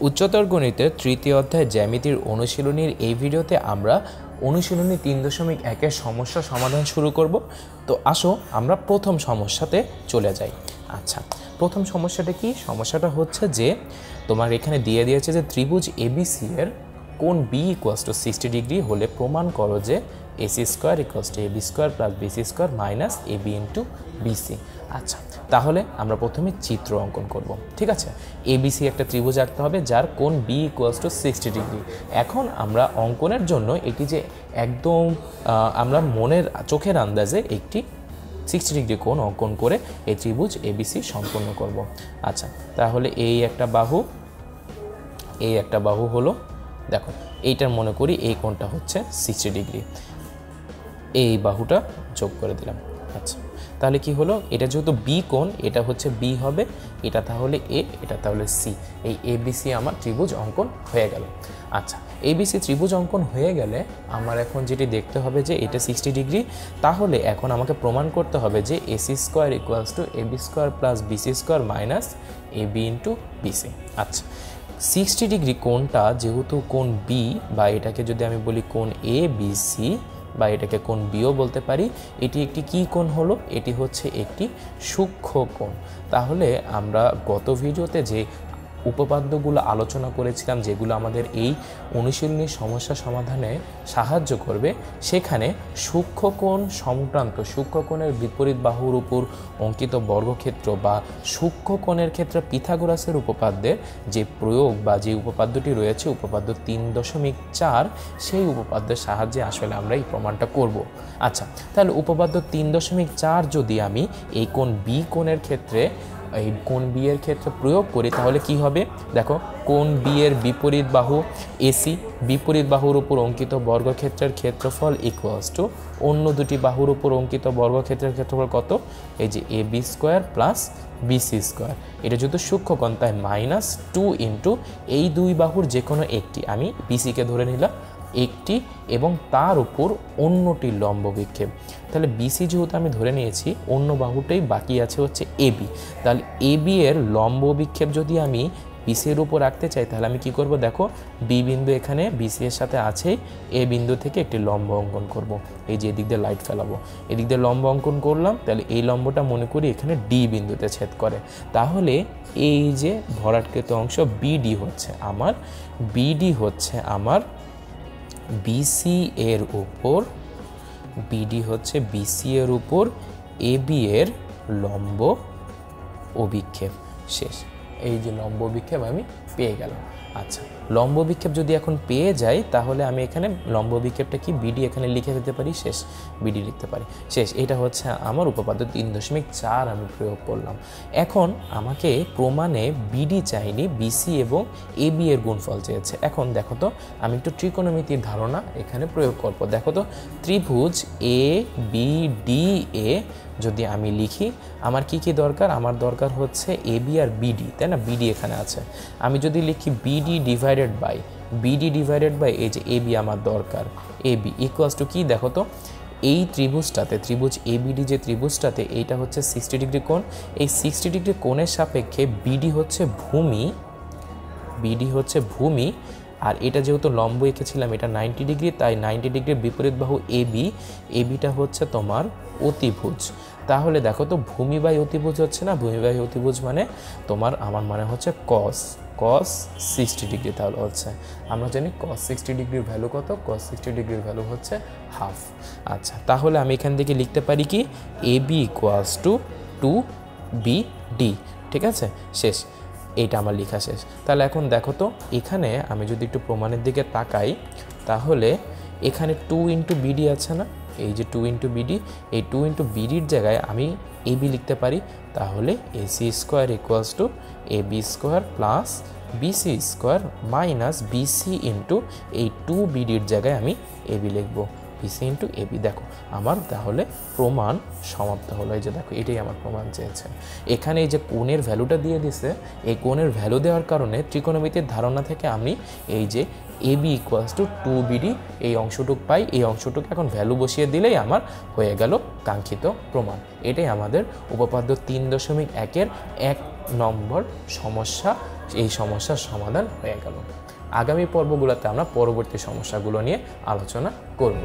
উচ্চতর গণিতের তৃতীয় অধ্যায় জ্যামিতির অনুশীলনীর এই ভিডিওতে আমরা অনুশীলনী 3.1 সমস্যা সমাধান শুরু করব। তো আসো আমরা প্রথম সমস্যাতে চলে যাই। আচ্ছা, প্রথম সমস্যাটা কি? সমস্যাটা হচ্ছে যে তোমার এখানে দিয়ে দিয়েছে যে ত্রিভুজ এবিসি এর কোণ বি ইকুয়ালস টু 60 ডিগ্রি হলে প্রমাণ করো যে AC square equals to AB square plus BC square minus AB into BC. আচ্ছা, তাহলে আমরা প্রথমে চিত্র অঙ্কন করব। ঠিক আছে, এবিসি একটা ত্রিভুজ আঁকতে হবে যার কোণ বি ইকুয়ালস টু 60 ডিগ্রি। এখন আমরা অঙ্কনের জন্য এটি যে একদম আমরা মনের চোখের আন্দাজে একটি 60 ডিগ্রি কোণ অঙ্কন করে এই ত্রিভুজ এবিসি সম্পন্ন করব। আচ্ছা, তাহলে এই একটা বাহু হলো, দেখো এইটার মনে করি এই কোণটা হচ্ছে 60 ডিগ্রি, এই বাহুটা যোগ করে দিলাম। আচ্ছা, তাহলে কি হলো, এটা যেহেতু বি কোণ, এটা হচ্ছে বি হবে, এটা তাহলে এ, এটা তাহলে সি। এই এবিসি আমার ত্রিভুজ অঙ্কন হয়ে গেল। আচ্ছা, এবিসি ত্রিভুজ অঙ্কন হয়ে গেলে আমার এখন যেটি দেখতে হবে যে এটা 60 ডিগ্রি, তাহলে এখন আমাকে প্রমাণ করতে হবে যে AC square equals to AB square plus BC square minus AB into BC. আচ্ছা, 60 ডিগ্রি কোণটা যেহেতু কোণ বি, বা এটাকে যদি আমি বলি কোণ এ বি সি, বা এটাকে কোণ বিও বলতে পারি, এটি একটি কী কোণ হলো? এটি হচ্ছে একটি সূক্ষ্ম কোণ। তাহলে আমরা গত ভিডিওতে যে উপপাদ্যগুলো আলোচনা করেছিলাম, যেগুলো আমাদের এই অনুশীলনীর সমস্যা সমাধানে সাহায্য করবে, সেখানে সূক্ষ্মকোণ সংক্রান্ত সূক্ষ্মকোণের বিপরীত বাহুর উপর অঙ্কিত বর্গক্ষেত্র বা সূক্ষ্মকোণের ক্ষেত্রে পিথাগোরাসের উপপাদ্যের যে প্রয়োগ বা যে উপপাদ্যটি রয়েছে, উপপাদ্য 3.4, সেই উপপাদ্যের সাহায্যে আসলে আমরা এই প্রমাণটা করব। আচ্ছা, তাহলে উপপাদ্য 3.4 যদি আমি এই কোণ বি কোণের ক্ষেত্রে এই কোণ বি এর ক্ষেত্রে প্রয়োগ করি, তাহলে কি হবে? দেখো, কোণ বি এর বিপরীত বাহু এসি, বিপরীত বাহুর উপর অঙ্কিত বর্গক্ষেত্রের ক্ষেত্রফল ইকুয়ালস টু অন্য দুটি বাহুর উপর অঙ্কিত বর্গক্ষেত্রের ক্ষেত্রফল কত? এই যে A B square plus BC square. এটা যেহেতু সূক্ষ্মকোণ তাই মাইনাস 2 ইন্টু এই দুই বাহুর যে কোনো একটি, আমি বিসিকে ধরে নিলাম একটি, এবং তার উপর অন্যটি লম্ব বিক্ষেপ। তাহলে বিসি যেহেতু আমি ধরে নিয়েছি, অন্য বাহুটাই বাকি আছে হচ্ছে এবি। তাহলে এবি এর লম্ব বিক্ষেপ যদি আমি বিসির উপর রাখতে চাই, তাহলে আমি কি করব? দেখো, বি বিন্দু এখানে বিসি এর সাথে আছেই, এ বিন্দু থেকে একটি লম্ব অঙ্কন করব। এই যে এদিক দিয়ে লাইট ফেলাবো, এদিক দিয়ে লম্ব অঙ্কন করলাম, তাহলে এই লম্বটা মনে করি এখানে ডি বিন্দুতে ছেদ করে। তাহলে এই যে ভরাটকৃত অংশ বিডি হচ্ছে আমার বিসি এর উপর, বিডি হচ্ছে বিসি এর উপর এবি এর লম্ব অভিক্ষেপ। শেষ, এই যে লম্ব বিক্ষেপ আমি পেয়ে গেলাম। আচ্ছা, লম্ব বিক্ষেপ যদি এখন পেয়ে যাই, তাহলে আমি এখানে লম্ব বিক্ষেপটা কি বিডি এখানে লিখে দিতে পারি। শেষ, বিডি লিখতে পারি। শেষ, এটা হচ্ছে আমার উপপাদ্য 3.4 আমি প্রয়োগ করলাম। এখন আমাকে প্রমাণে বিডি চাইনি, বিসি এবং এবি এর গুণফল চেয়েছে। এখন দেখো তো, আমি একটু ত্রিকোণমিতির ধারণা এখানে প্রয়োগ করব। দেখো তো, ত্রিভুজ এ বি ডি এ যদি আমি লিখি, আমার কি কি দরকার? আমার দরকার হচ্ছে এবি আর বিডি, তাই না? বিডি এখানে আছে। আমি যদি লিখি বিডি ডিভাইডেড বাই এই যে এবি আমার দরকার, এবি ইকুয়ালস টু কি? দেখো তো, এই ত্রিভুজটাতে, ত্রিভুজ এবিডি যে ত্রিভুজটাতে, এইটা হচ্ছে 60 ডিগ্রি কোণ। এই 60 ডিগ্রি কোণের সাপেক্ষে বিডি হচ্ছে ভূমি, আর এটা যেহেতু লম্ব এঁকেছিলাম, এটা 90 ডিগ্রি, তাই 90 ডিগ্রির বিপরীত বাহু এবিটা হচ্ছে তোমার অতিভুজ। তাহলে দেখো তো, ভূমি বাই অতিভুজ হচ্ছে না? ভূমি বাই অতিভুজ মানে তোমার, আমার মানে হচ্ছে কস 60 ডিগ্রি। তাহলে হচ্ছে, আমরা জানি কস 60 ডিগ্রির ভ্যালু কত? কস 60 ডিগ্রির ভ্যালু হচ্ছে হাফ। আচ্ছা, তাহলে আমি এখান থেকে লিখতে পারি কি? AB equals to 2BD। ঠিক আছে, শেষ, এইটা আমার লেখা শেষ। তাহলে এখন দেখো তো, এখানে আমি যদি একটু প্রমাণের দিকে তাকাই, তাহলে এখানে 2 ইন্টু বিডি আছে না? এই যে 2 ইন্টু বিডি, এই 2 ইন্টু বিডির জায়গায় আমি এবি লিখতে পারি। তাহলে AC square equals to AB square plus BC square minus BC into এই 2 বিডির জায়গায় আমি এবি লিখবো, বিসি ইন্টু এবি। দেখো, আমার তাহলে প্রমাণ সমাপ্ত হলো। এই যে দেখো, এটাই আমার প্রমাণ চেয়েছে। এখানে এই যে কোণের ভ্যালুটা দিয়ে দিছে, এই কোণের ভ্যালু দেওয়ার কারণে ত্রিকোণমিতির ধারণা থেকে আমি এই যে এবি ইকুয়ালস টু 2BD এই অংশটুক পাই। এই অংশটুক এখন ভ্যালু বসিয়ে দিলেই আমার হয়ে গেল কাঙ্ক্ষিত প্রমাণ। এটাই আমাদের উপপাদ্য 3.1-এর 1 নম্বর সমস্যা, এই সমস্যার সমাধান হয়ে গেল। আগামী পর্বগুলোতে আমরা পরবর্তী সমস্যাগুলো নিয়ে আলোচনা করব।